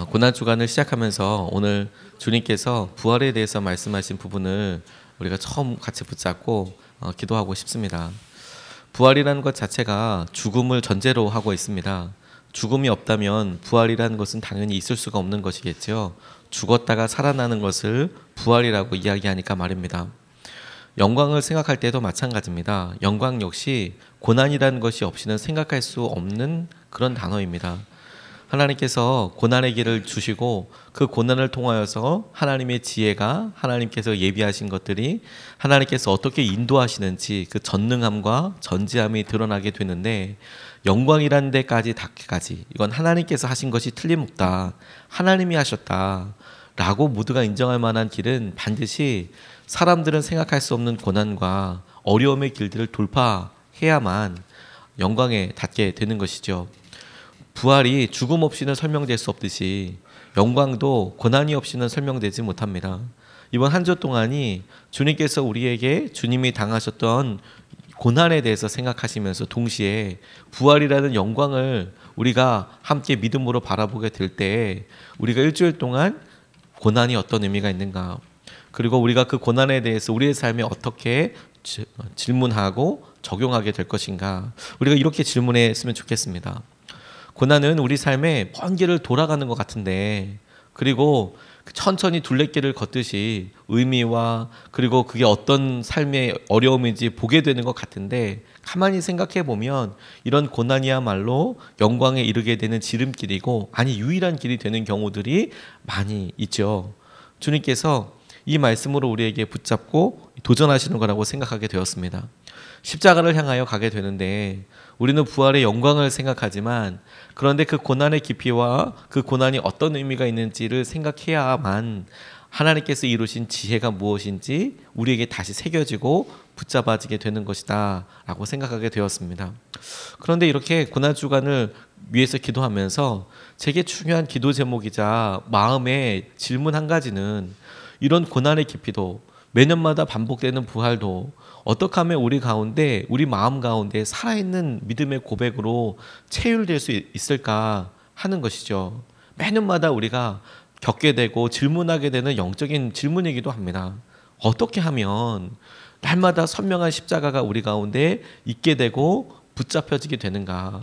고난 주간을 시작하면서 오늘 주님께서 부활에 대해서 말씀하신 부분을 우리가 처음 같이 붙잡고 기도하고 싶습니다. 부활이라는 것 자체가 죽음을 전제로 하고 있습니다. 죽음이 없다면 부활이라는 것은 당연히 있을 수가 없는 것이겠죠. 죽었다가 살아나는 것을 부활이라고 이야기하니까 말입니다. 영광을 생각할 때도 마찬가지입니다. 영광 역시 고난이라는 것이 없이는 생각할 수 없는 그런 단어입니다. 하나님께서 고난의 길을 주시고 그 고난을 통하여서 하나님의 지혜가 하나님께서 예비하신 것들이 하나님께서 어떻게 인도하시는지 그 전능함과 전지함이 드러나게 되는데, 영광이라는 데까지 닿기까지 이건 하나님께서 하신 것이 틀림없다, 하나님이 하셨다 라고 모두가 인정할 만한 길은 반드시 사람들은 생각할 수 없는 고난과 어려움의 길들을 돌파해야만 영광에 닿게 되는 것이죠. 부활이 죽음 없이는 설명될 수 없듯이 영광도 고난이 없이는 설명되지 못합니다. 이번 한 주 동안이 주님께서 우리에게 주님이 당하셨던 고난에 대해서 생각하시면서 동시에 부활이라는 영광을 우리가 함께 믿음으로 바라보게 될 때 우리가 일주일 동안 고난이 어떤 의미가 있는가, 그리고 우리가 그 고난에 대해서 우리의 삶에 어떻게 질문하고 적용하게 될 것인가, 우리가 이렇게 질문했으면 좋겠습니다. 고난은 우리 삶에 먼 길을 돌아가는 것 같은데, 그리고 천천히 둘레길을 걷듯이 의미와 그리고 그게 어떤 삶의 어려움인지 보게 되는 것 같은데, 가만히 생각해 보면 이런 고난이야말로 영광에 이르게 되는 지름길이고, 아니 유일한 길이 되는 경우들이 많이 있죠. 주님께서 이 말씀으로 우리에게 붙잡고 도전하시는 거라고 생각하게 되었습니다. 십자가를 향하여 가게 되는데 우리는 부활의 영광을 생각하지만, 그런데 그 고난의 깊이와 그 고난이 어떤 의미가 있는지를 생각해야만 하나님께서 이루신 지혜가 무엇인지 우리에게 다시 새겨지고 붙잡아지게 되는 것이다 라고 생각하게 되었습니다. 그런데 이렇게 고난 주간을 위해서 기도하면서 제게 중요한 기도 제목이자 마음의 질문 한 가지는, 이런 고난의 깊이도 매년마다 반복되는 부활도 어떻게 하면 우리 가운데, 우리 마음 가운데 살아있는 믿음의 고백으로 체휼될 수 있을까 하는 것이죠. 매년마다 우리가 겪게 되고 질문하게 되는 영적인 질문이기도 합니다. 어떻게 하면 날마다 선명한 십자가가 우리 가운데 있게 되고 붙잡혀지게 되는가.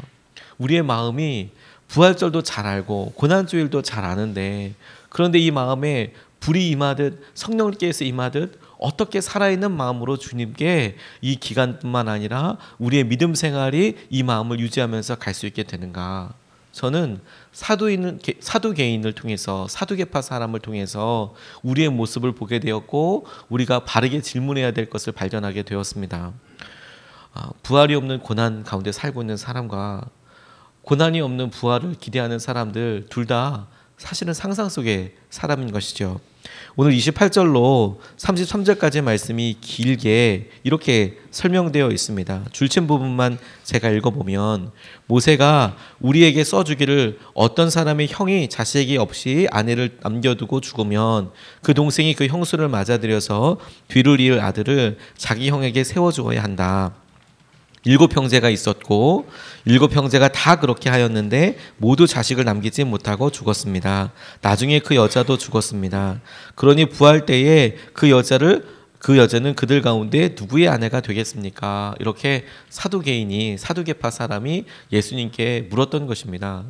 우리의 마음이 부활절도 잘 알고 고난주일도 잘 아는데, 그런데 이 마음에 불이 임하듯 성령께서 임하듯 어떻게 살아있는 마음으로 주님께 이 기간뿐만 아니라 우리의 믿음 생활이 이 마음을 유지하면서 갈 수 있게 되는가. 저는 사두개인을 통해서, 사두개파 사람을 통해서 우리의 모습을 보게 되었고, 우리가 바르게 질문해야 될 것을 발견하게 되었습니다. 부활이 없는 고난 가운데 살고 있는 사람과 고난이 없는 부활을 기대하는 사람들, 둘 다 사실은 상상 속의 사람인 것이죠. 오늘 28절로 33절까지의 말씀이 길게 이렇게 설명되어 있습니다. 줄친 부분만 제가 읽어보면, 모세가 우리에게 써주기를 어떤 사람의 형이 자식이 없이 아내를 남겨두고 죽으면 그 동생이 그 형수를 맞아들여서 뒤를 이을 아들을 자기 형에게 세워주어야 한다. 7 형제가 있었고 7 형제가 다 그렇게 하였는데 모두 자식을 남기지 못하고 죽었습니다. 나중에 그 여자도 죽었습니다. 그러니 부활 때에 그 여자는 그들 가운데 누구의 아내가 되겠습니까? 이렇게 사두개파 사람이 예수님께 물었던 것입니다.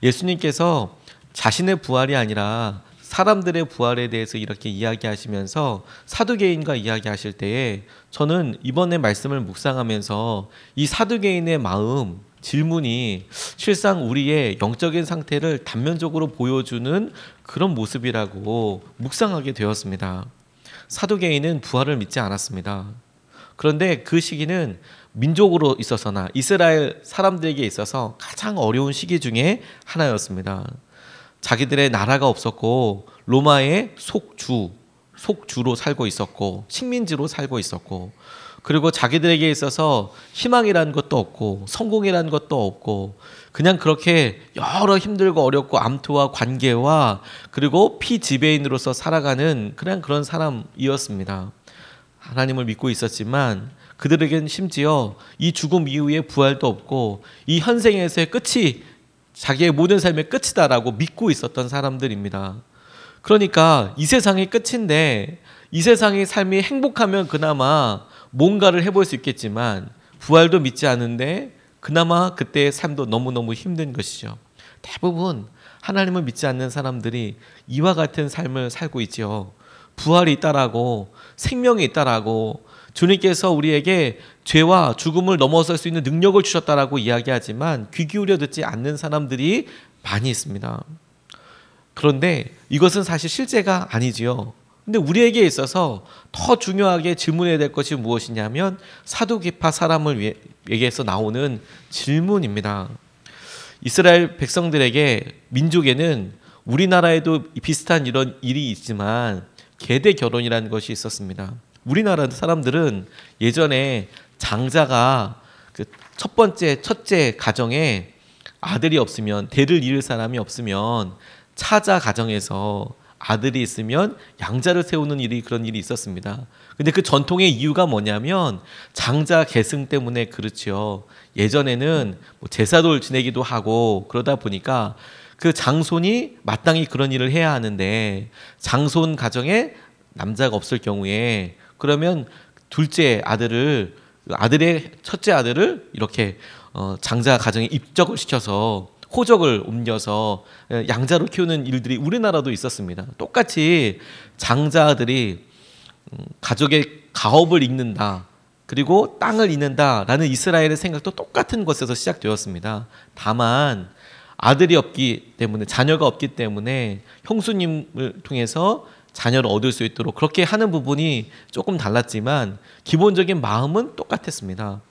예수님께서 자신의 부활이 아니라 사람들의 부활에 대해서 이렇게 이야기하시면서 사두개인과 이야기하실 때에, 저는 이번에 말씀을 묵상하면서 이 사두개인의 마음, 질문이 실상 우리의 영적인 상태를 단면적으로 보여주는 그런 모습이라고 묵상하게 되었습니다. 사두개인은 부활을 믿지 않았습니다. 그런데 그 시기는 민족으로 있어서나 이스라엘 사람들에게 있어서 가장 어려운 시기 중에 하나였습니다. 자기들의 나라가 없었고 로마의 속주로 살고 있었고 식민지로 살고 있었고, 그리고 자기들에게 있어서 희망이라는 것도 없고 성공이라는 것도 없고, 그냥 그렇게 여러 힘들고 어렵고 암투와 관계와 그리고 피지배인으로서 살아가는 그런 사람이었습니다. 하나님을 믿고 있었지만 그들에게는 심지어 이 죽음 이후에 부활도 없고 이 현생에서의 끝이 자기의 모든 삶의 끝이다라고 믿고 있었던 사람들입니다. 그러니까 이 세상이 끝인데 이 세상의 삶이 행복하면 그나마 뭔가를 해볼 수 있겠지만 부활도 믿지 않은데 그나마 그때의 삶도 너무너무 힘든 것이죠. 대부분 하나님을 믿지 않는 사람들이 이와 같은 삶을 살고 있지요. 부활이 있다라고, 생명이 있다라고, 주님께서 우리에게 죄와 죽음을 넘어설 수 있는 능력을 주셨다라고 이야기하지만 귀 기울여 듣지 않는 사람들이 많이 있습니다. 그런데 이것은 사실 실제가 아니지요. 근데 우리에게 있어서 더 중요하게 질문해야 될 것이 무엇이냐면 사두개파 사람을 위해서 나오는 질문입니다. 이스라엘 백성들에게, 민족에는 우리나라에도 비슷한 이런 일이 있지만 계대 결혼이라는 것이 있었습니다. 우리나라 사람들은 예전에 장자가 그 첫째 가정에 아들이 없으면, 대를 이을 사람이 없으면 차자 가정에서 아들이 있으면 양자를 세우는 그런 일이 있었습니다. 근데 그 전통의 이유가 뭐냐면 장자 계승 때문에 그렇죠. 예전에는 뭐 제사돌 지내기도 하고 그러다 보니까 그 장손이 마땅히 그런 일을 해야 하는데 장손 가정에 남자가 없을 경우에 그러면 아들의 첫째 아들을 이렇게 장자 가정에 입적을 시켜서 호적을 옮겨서 양자로 키우는 일들이 우리나라도 있었습니다. 똑같이 장자들이 가족의 가업을 잇는다, 그리고 땅을 잇는다라는 이스라엘의 생각도 똑같은 것에서 시작되었습니다. 다만 아들이 없기 때문에, 자녀가 없기 때문에 형수님을 통해서 자녀를 얻을 수 있도록 그렇게 하는 부분이 조금 달랐지만 기본적인 마음은 똑같았습니다.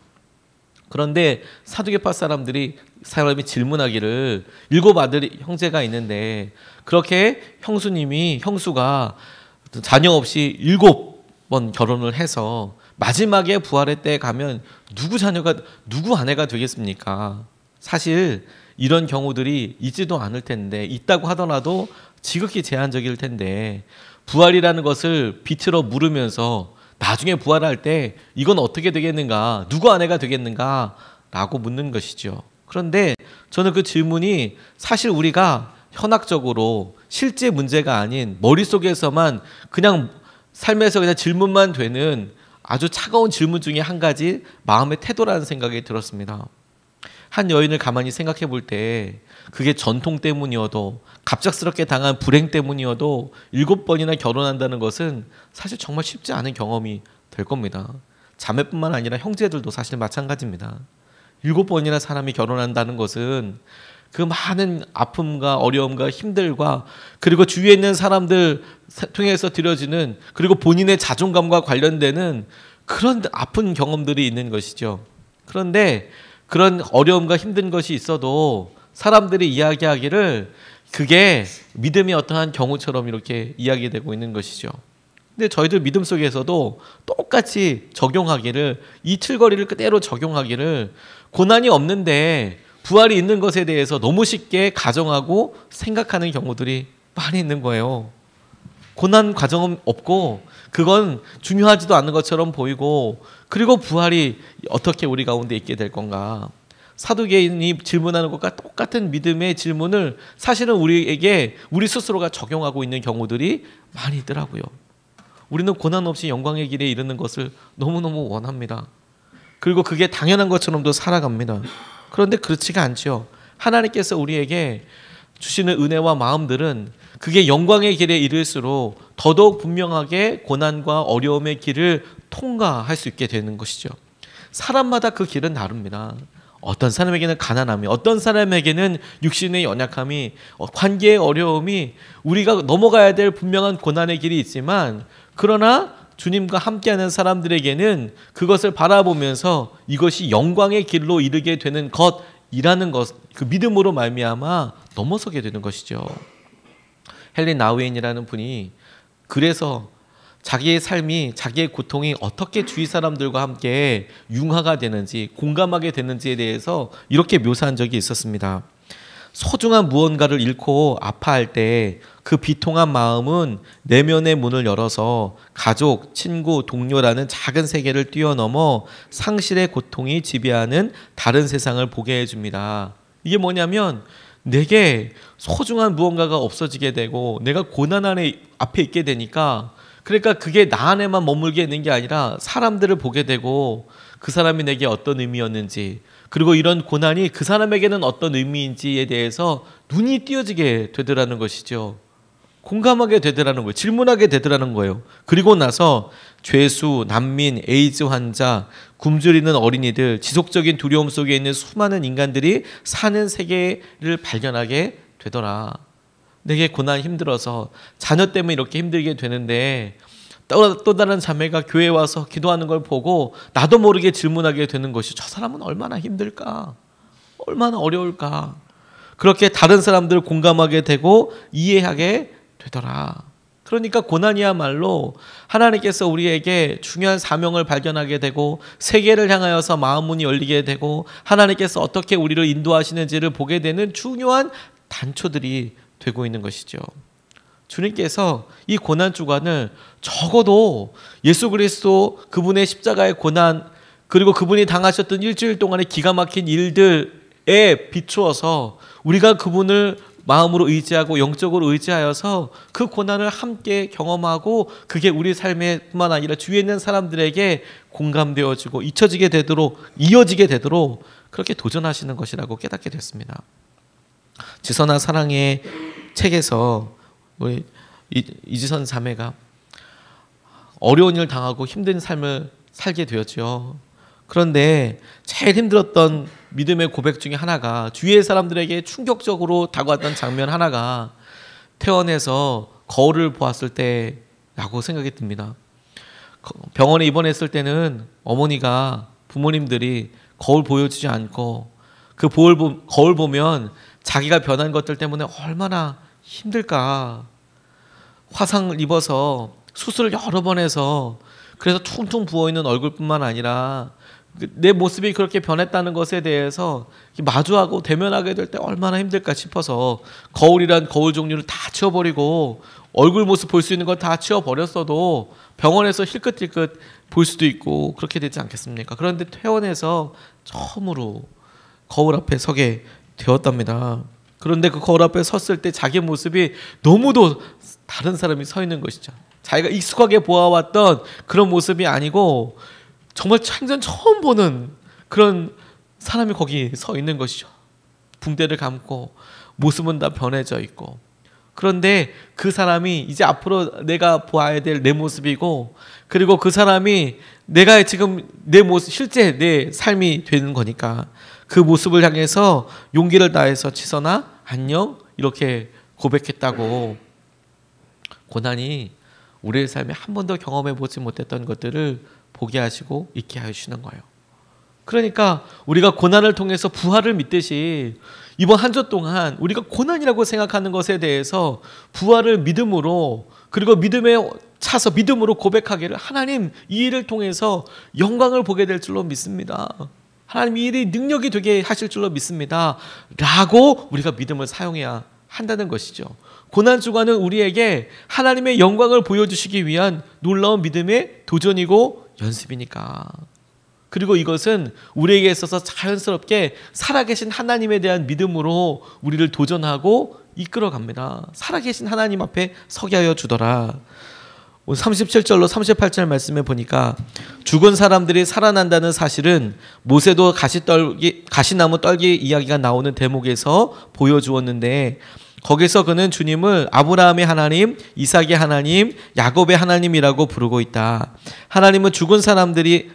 그런데 사두개파 사람이 질문하기를 7 형제가 있는데 그렇게 형수가 자녀 없이 7번 결혼을 해서 마지막에 부활의 때에 가면 누구 아내가 되겠습니까? 사실 이런 경우들이 있지도 않을 텐데, 있다고 하더라도 지극히 제한적일 텐데 부활이라는 것을 비틀어 물으면서 나중에 부활할 때 이건 어떻게 되겠는가, 누구 아내가 되겠는가 라고 묻는 것이죠. 그런데 저는 그 질문이 사실 우리가 현학적으로 실제 문제가 아닌 머릿속에서만 그냥 삶에서 그냥 질문만 되는 아주 차가운 질문 중에 한 가지 마음의 태도라는 생각이 들었습니다. 한 여인을 가만히 생각해 볼 때 그게 전통 때문이어도, 갑작스럽게 당한 불행 때문이어도 7번이나 결혼한다는 것은 사실 정말 쉽지 않은 경험이 될 겁니다. 자매뿐만 아니라 형제들도 사실 마찬가지입니다. 7번이나 사람이 결혼한다는 것은 그 많은 아픔과 어려움과 힘들과, 그리고 주위에 있는 사람들 통해서 들여지는, 그리고 본인의 자존감과 관련되는 그런 아픈 경험들이 있는 것이죠. 그런데 그런 어려움과 힘든 것이 있어도 사람들이 이야기하기를 그게 믿음의 어떠한 경우처럼 이렇게 이야기되고 있는 것이죠. 근데 저희들 믿음 속에서도 똑같이 적용하기를, 이 틀거리를 그대로 적용하기를, 고난이 없는데 부활이 있는 것에 대해서 너무 쉽게 가정하고 생각하는 경우들이 많이 있는 거예요. 고난 과정은 없고 그건 중요하지도 않은 것처럼 보이고, 그리고 부활이 어떻게 우리 가운데 있게 될 건가. 사두개인이 질문하는 것과 똑같은 믿음의 질문을 사실은 우리에게 우리 스스로가 적용하고 있는 경우들이 많이 있더라고요. 우리는 고난 없이 영광의 길에 이르는 것을 너무너무 원합니다. 그리고 그게 당연한 것처럼도 살아갑니다. 그런데 그렇지가 않죠. 하나님께서 우리에게 주시는 은혜와 마음들은 그게 영광의 길에 이를수록 더더욱 분명하게 고난과 어려움의 길을 통과할 수 있게 되는 것이죠. 사람마다 그 길은 다릅니다. 어떤 사람에게는 가난함이, 어떤 사람에게는 육신의 연약함이, 관계의 어려움이, 우리가 넘어가야 될 분명한 고난의 길이 있지만, 그러나 주님과 함께하는 사람들에게는 그것을 바라보면서 이것이 영광의 길로 이르게 되는 것이라는 것, 그 믿음으로 말미암아 넘어서게 되는 것이죠. 헬린 나우엔이라는 분이 그래서 자기의 삶이, 자기의 고통이 어떻게 주위 사람들과 함께 융화가 되는지, 공감하게 되는지에 대해서 이렇게 묘사한 적이 있었습니다. 소중한 무언가를 잃고 아파할 때 그 비통한 마음은 내면의 문을 열어서 가족, 친구, 동료라는 작은 세계를 뛰어넘어 상실의 고통이 지배하는 다른 세상을 보게 해줍니다. 이게 뭐냐면 내게 소중한 무언가가 없어지게 되고 내가 고난 앞에 있게 되니까, 그러니까 그게 나 안에만 머물게 있는 게 아니라 사람들을 보게 되고 그 사람이 내게 어떤 의미였는지, 그리고 이런 고난이 그 사람에게는 어떤 의미인지에 대해서 눈이 띄어지게 되더라는 것이죠. 공감하게 되더라는 거예요. 질문하게 되더라는 거예요. 그리고 나서 죄수, 난민, 에이즈 환자, 굶주리는 어린이들, 지속적인 두려움 속에 있는 수많은 인간들이 사는 세계를 발견하게 되더라. 내게 고난 힘들어서 자녀 때문에 이렇게 힘들게 되는데 또 다른 자매가 교회에 와서 기도하는 걸 보고 나도 모르게 질문하게 되는 것이, 저 사람은 얼마나 힘들까? 얼마나 어려울까? 그렇게 다른 사람들을 공감하게 되고 이해하게 되더라. 그러니까 고난이야말로 하나님께서 우리에게 중요한 사명을 발견하게 되고 세계를 향하여서 마음 문이 열리게 되고 하나님께서 어떻게 우리를 인도하시는지를 보게 되는 중요한 단초들이 되고 있는 것이죠. 주님께서 이 고난 주간을 적어도 예수 그리스도 그분의 십자가의 고난, 그리고 그분이 당하셨던 일주일 동안의 기가 막힌 일들에 비추어서 우리가 그분을 마음으로 의지하고 영적으로 의지하여서 그 고난을 함께 경험하고 그게 우리 삶에 뿐만 아니라 주위에 있는 사람들에게 공감되어지고 잊혀지게 되도록, 이어지게 되도록 그렇게 도전하시는 것이라고 깨닫게 됐습니다. 지선아 사랑의 책에서 우리 이지선 자매가 어려운 일을 당하고 힘든 삶을 살게 되었죠. 그런데 제일 힘들었던 믿음의 고백 중에 하나가, 주위의 사람들에게 충격적으로 다가왔던 장면 하나가 퇴원해서 거울을 보았을 때라고 생각이 듭니다. 병원에 입원했을 때는 어머니가, 부모님들이 거울 보여주지 않고 그 거울 보면 자기가 변한 것들 때문에 얼마나 힘들까. 화상을 입어서 수술을 여러 번 해서 그래서 퉁퉁 부어있는 얼굴뿐만 아니라 내 모습이 그렇게 변했다는 것에 대해서 마주하고 대면하게 될 때 얼마나 힘들까 싶어서 거울이란 거울 종류를 다 치워버리고 얼굴 모습 볼 수 있는 걸 다 치워버렸어도 병원에서 힐끗힐끗 볼 수도 있고 그렇게 되지 않겠습니까? 그런데 퇴원해서 처음으로 거울 앞에 서게 되었답니다. 그런데 그 거울 앞에 섰을 때 자기 모습이 너무도 다른 사람이 서 있는 것이죠. 자기가 익숙하게 보아왔던 그런 모습이 아니고 정말 생전 처음 보는 그런 사람이 거기 서 있는 것이죠. 붕대를 감고 모습은 다 변해져 있고. 그런데 그 사람이 이제 앞으로 내가 보아야 될 내 모습이고, 그리고 그 사람이 내가 지금 내 모습, 실제 내 삶이 되는 거니까 그 모습을 향해서 용기를 다해서 지선아 안녕 이렇게 고백했다고. 고난이 우리의 삶에 한 번도 경험해 보지 못했던 것들을 보게 하시고 있게 하시는 거예요. 그러니까 우리가 고난을 통해서 부활을 믿듯이 이번 한 주 동안 우리가 고난이라고 생각하는 것에 대해서 부활을 믿음으로, 그리고 믿음에 차서 믿음으로 고백하기를, 하나님 이 일을 통해서 영광을 보게 될 줄로 믿습니다. 하나님 이 일이 능력이 되게 하실 줄로 믿습니다. 라고 우리가 믿음을 사용해야 한다는 것이죠. 고난 주간은 우리에게 하나님의 영광을 보여주시기 위한 놀라운 믿음의 도전이고 연습이니까. 그리고 이것은 우리에게 있어서 자연스럽게 살아계신 하나님에 대한 믿음으로 우리를 도전하고 이끌어갑니다. 살아계신 하나님 앞에 서게 하여 주더라. 37절로 38절 말씀에 보니까 죽은 사람들이 살아난다는 사실은 모세도 가시나무 떨기 이야기가 나오는 대목에서 보여주었는데, 거기서 그는 주님을 아브라함의 하나님, 이삭의 하나님, 야곱의 하나님이라고 부르고 있다. 하나님은 죽은 사람들이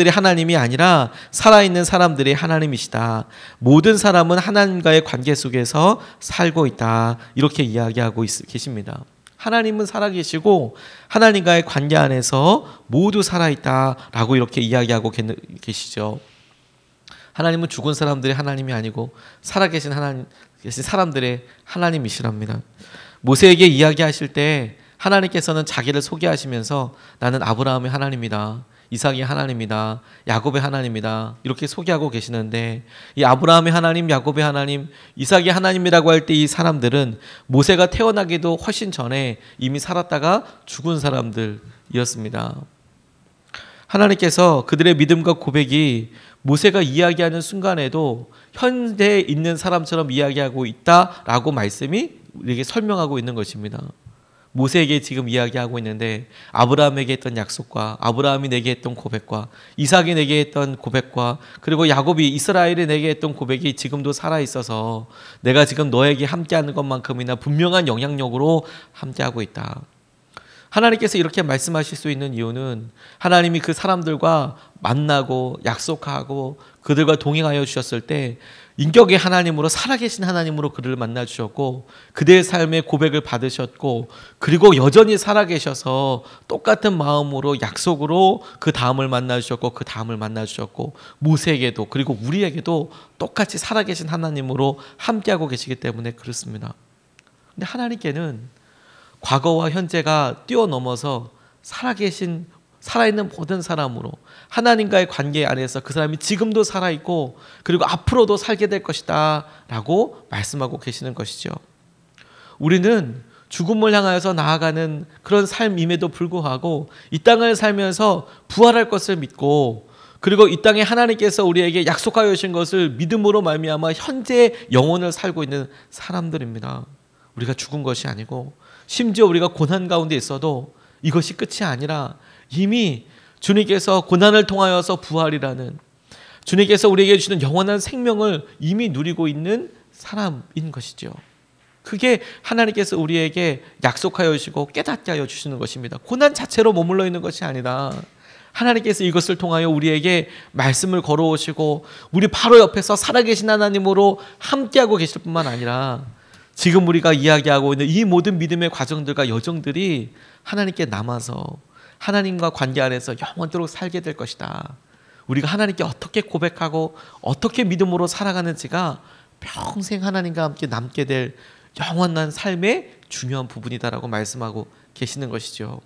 하나님이 아니라 살아있는 사람들이 하나님이시다. 모든 사람은 하나님과의 관계 속에서 살고 있다. 이렇게 이야기하고 계십니다. 하나님은 살아계시고 하나님과의 관계 안에서 모두 살아있다라고 이렇게 이야기하고 계시죠. 하나님은 죽은 사람들의 하나님이 아니고 살아계신 사람들의 하나님이시랍니다. 모세에게 이야기하실 때 하나님께서는 자기를 소개하시면서 나는 아브라함의 하나님이다, 이삭의 하나님이다, 야곱의 하나님이다 이렇게 소개하고 계시는데, 이 아브라함의 하나님, 야곱의 하나님, 이삭의 하나님이라고 할 때 이 사람들은 모세가 태어나기도 훨씬 전에 이미 살았다가 죽은 사람들이었습니다. 하나님께서 그들의 믿음과 고백이 모세가 이야기하는 순간에도 현대에 있는 사람처럼 이야기하고 있다라고 말씀이 우리에게 설명하고 있는 것입니다. 모세에게 지금 이야기하고 있는데 아브라함에게 했던 약속과 아브라함이 내게 했던 고백과 이삭이 내게 했던 고백과 그리고 야곱이 이스라엘이 내게 했던 고백이 지금도 살아있어서 내가 지금 너에게 함께하는 것만큼이나 분명한 영향력으로 함께하고 있다. 하나님께서 이렇게 말씀하실 수 있는 이유는 하나님이 그 사람들과 만나고 약속하고 그들과 동행하여 주셨을 때 인격의 하나님으로 살아계신 하나님으로 그들을 만나 주셨고 그들의 삶의 고백을 받으셨고 그리고 여전히 살아계셔서 똑같은 마음으로 약속으로 그 다음을 만나 주셨고 그 다음을 만나 주셨고 모세에게도 그리고 우리에게도 똑같이 살아계신 하나님으로 함께하고 계시기 때문에 그렇습니다. 근데 하나님께는 과거와 현재가 뛰어넘어서 살아있는 모든 사람으로 하나님과의 관계 안에서 그 사람이 지금도 살아있고 그리고 앞으로도 살게 될 것이다 라고 말씀하고 계시는 것이죠. 우리는 죽음을 향하여서 나아가는 그런 삶임에도 불구하고 이 땅을 살면서 부활할 것을 믿고 그리고 이 땅에 하나님께서 우리에게 약속하여 주신 것을 믿음으로 말미암아 현재의 영혼을 살고 있는 사람들입니다. 우리가 죽은 것이 아니고 심지어 우리가 고난 가운데 있어도 이것이 끝이 아니라 이미 주님께서 고난을 통하여서 부활이라는 주님께서 우리에게 주시는 영원한 생명을 이미 누리고 있는 사람인 것이죠. 그게 하나님께서 우리에게 약속하여 주시고 깨닫게 하여 주시는 것입니다. 고난 자체로 머물러 있는 것이 아니라 하나님께서 이것을 통하여 우리에게 말씀을 걸어오시고 우리 바로 옆에서 살아계신 하나님으로 함께하고 계실 뿐만 아니라 지금 우리가 이야기하고 있는 이 모든 믿음의 과정들과 여정들이 하나님께 남아서 하나님과 관계 안에서 영원토록 살게 될 것이다. 우리가 하나님께 어떻게 고백하고 어떻게 믿음으로 살아가는지가 평생 하나님과 함께 남게 될 영원한 삶의 중요한 부분이다라고 말씀하고 계시는 것이죠.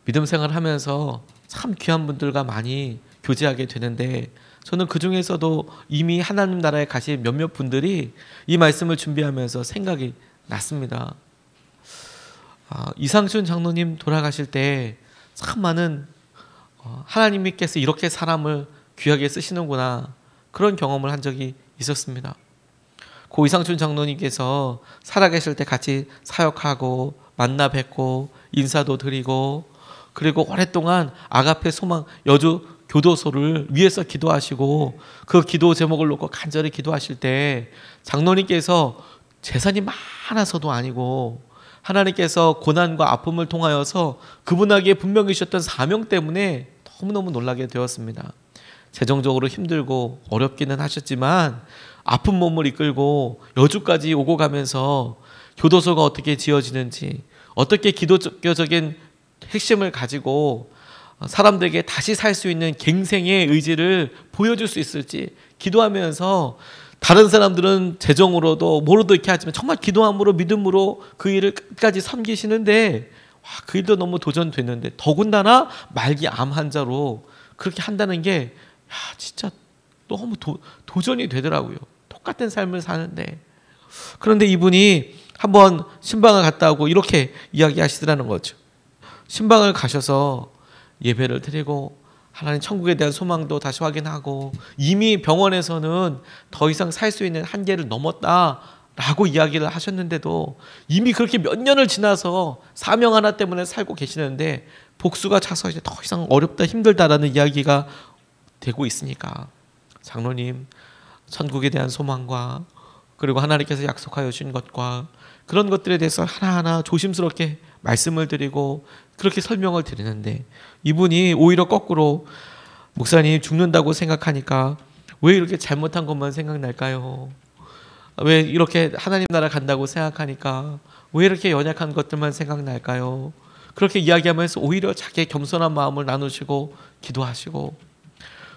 믿음 생활을 하면서 참 귀한 분들과 많이 교제하게 되는데 저는 그 중에서도 이미 하나님 나라에 가신 몇몇 분들이 이 말씀을 준비하면서 생각이 났습니다. 이상춘 장로님 돌아가실 때 참 많은 하나님께서 이렇게 사람을 귀하게 쓰시는구나 그런 경험을 한 적이 있었습니다. 고 이상춘 장로님께서 살아계실 때 같이 사역하고 만나 뵙고 인사도 드리고 그리고 오랫동안 아가페 소망 여주 교도소를 위해서 기도하시고 그 기도 제목을 놓고 간절히 기도하실 때 장로님께서 재산이 많아서도 아니고 하나님께서 고난과 아픔을 통하여서 그분에게 분명히 주셨던 사명 때문에 너무너무 놀라게 되었습니다. 재정적으로 힘들고 어렵기는 하셨지만 아픈 몸을 이끌고 여주까지 오고 가면서 교도소가 어떻게 지어지는지 어떻게 기독교적인 핵심을 가지고 사람들에게 다시 살 수 있는 갱생의 의지를 보여줄 수 있을지 기도하면서 다른 사람들은 재정으로도 뭐로도 이렇게 하지만 정말 기도함으로 믿음으로 그 일을 끝까지 섬기시는데 그 일도 너무 도전됐는데 더군다나 말기 암 환자로 그렇게 한다는 게 진짜 너무 도전이 되더라고요. 똑같은 삶을 사는데 그런데 이분이 한번 신방을 갔다 오고 이렇게 이야기하시더라는 거죠. 신방을 가셔서 예배를 드리고 하나님 천국에 대한 소망도 다시 확인하고 이미 병원에서는 더 이상 살 수 있는 한계를 넘었다라고 이야기를 하셨는데도 이미 그렇게 몇 년을 지나서 사명 하나 때문에 살고 계시는데 복수가 차서 이제 더 이상 어렵다 힘들다라는 이야기가 되고 있으니까 장로님 천국에 대한 소망과 그리고 하나님께서 약속하여 주신 것과 그런 것들에 대해서 하나하나 조심스럽게 말씀을 드리고 그렇게 설명을 드리는데 이분이 오히려 거꾸로 목사님 죽는다고 생각하니까 왜 이렇게 잘못한 것만 생각날까요? 왜 이렇게 하나님 나라 간다고 생각하니까 왜 이렇게 연약한 것들만 생각날까요? 그렇게 이야기하면서 오히려 자기의 겸손한 마음을 나누시고 기도하시고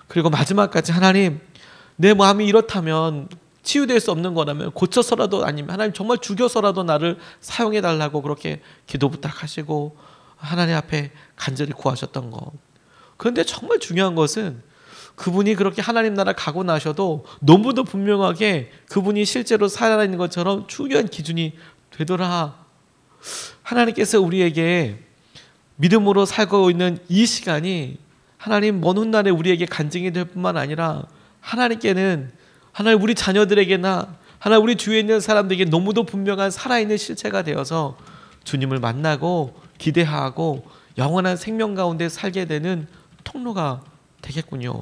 그리고 마지막까지 하나님 내 마음이 이렇다면 치유될 수 없는 거라면 고쳐서라도 아니면 하나님 정말 죽여서라도 나를 사용해 달라고 그렇게 기도 부탁하시고 하나님 앞에 간절히 구하셨던 것. 그런데 정말 중요한 것은 그분이 그렇게 하나님 나라 가고 나셔도 너무도 분명하게 그분이 실제로 살아있는 것처럼 중요한 기준이 되더라. 하나님께서 우리에게 믿음으로 살고 있는 이 시간이 하나님 먼 훗날에 우리에게 간증이 될 뿐만 아니라 하나님께는 하나님 우리 자녀들에게나 하나님 우리 주위에 있는 사람들에게 너무도 분명한 살아있는 실체가 되어서 주님을 만나고 기대하고 영원한 생명 가운데 살게 되는 통로가 되겠군요.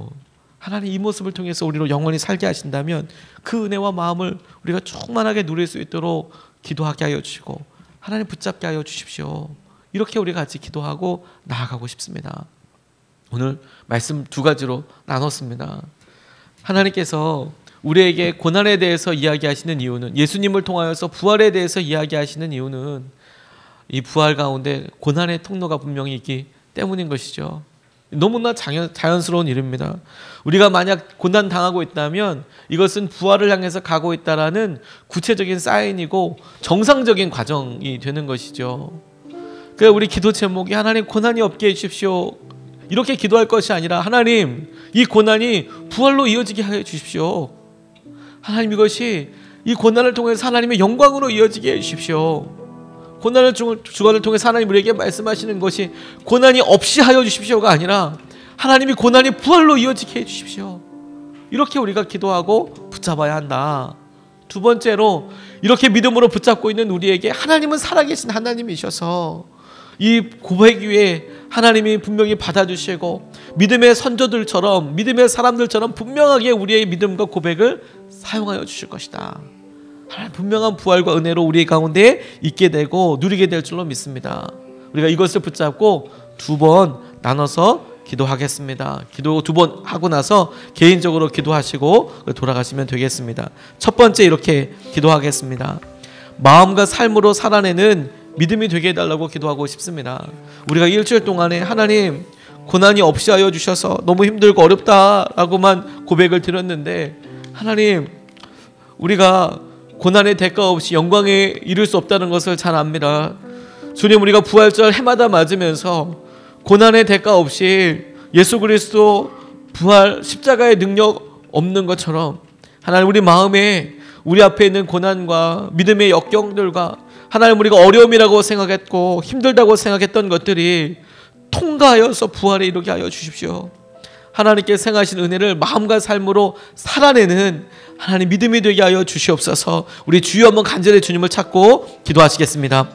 하나님 이 모습을 통해서 우리로 영원히 살게 하신다면 그 은혜와 마음을 우리가 충만하게 누릴 수 있도록 기도하게 하여 주시고 하나님 붙잡게 하여 주십시오. 이렇게 우리 같이 기도하고 나아가고 싶습니다. 오늘 말씀 두 가지로 나눴습니다. 하나님께서 우리에게 고난에 대해서 이야기하시는 이유는, 예수님을 통하여서 부활에 대해서 이야기하시는 이유는 이 부활 가운데 고난의 통로가 분명히 있기 때문인 것이죠. 너무나 자연스러운 일입니다. 우리가 만약 고난 당하고 있다면 이것은 부활을 향해서 가고 있다라는 구체적인 사인이고 정상적인 과정이 되는 것이죠. 그래서 우리 기도 제목이 하나님 고난이 없게 해주십시오 이렇게 기도할 것이 아니라 하나님 이 고난이 부활로 이어지게 해 주십시오. 하나님 이것이 이 고난을 통해서 하나님의 영광으로 이어지게 해 주십시오. 주간을 통해서 하나님 우리에게 말씀하시는 것이 고난이 없이 하여 주십시오가 아니라 하나님이 고난이 부활로 이어지게 해 주십시오. 이렇게 우리가 기도하고 붙잡아야 한다. 두 번째로 이렇게 믿음으로 붙잡고 있는 우리에게 하나님은 살아계신 하나님이셔서 이 고백 위에 하나님이 분명히 받아주시고 믿음의 선조들처럼 믿음의 사람들처럼 분명하게 우리의 믿음과 고백을 사용하여 주실 것이다. 하나님 분명한 부활과 은혜로 우리 가운데 있게 되고 누리게 될 줄로 믿습니다. 우리가 이것을 붙잡고 두 번 나눠서 기도하겠습니다. 기도 두 번 하고 나서 개인적으로 기도하시고 돌아가시면 되겠습니다. 첫 번째 이렇게 기도하겠습니다. 마음과 삶으로 살아내는 믿음이 되게 해달라고 기도하고 싶습니다. 우리가 일주일 동안에 하나님 고난이 없이 하여 주셔서 너무 힘들고 어렵다라고만 고백을 드렸는데 하나님 우리가 고난의 대가 없이 영광에 이를 수 없다는 것을 잘 압니다. 주님 우리가 부활절 해마다 맞으면서 고난의 대가 없이 예수 그리스도 부활 십자가의 능력 없는 것처럼 하나님 우리 마음에 우리 앞에 있는 고난과 믿음의 역경들과 하나님 우리가 어려움이라고 생각했고 힘들다고 생각했던 것들이 통과하여서 부활에 이르게 하여 주십시오. 하나님께 행하신 은혜를 마음과 삶으로 살아내는 하나님 믿음이 되게 하여 주시옵소서. 우리 주여 한번 간절히 주님을 찾고 기도하시겠습니다.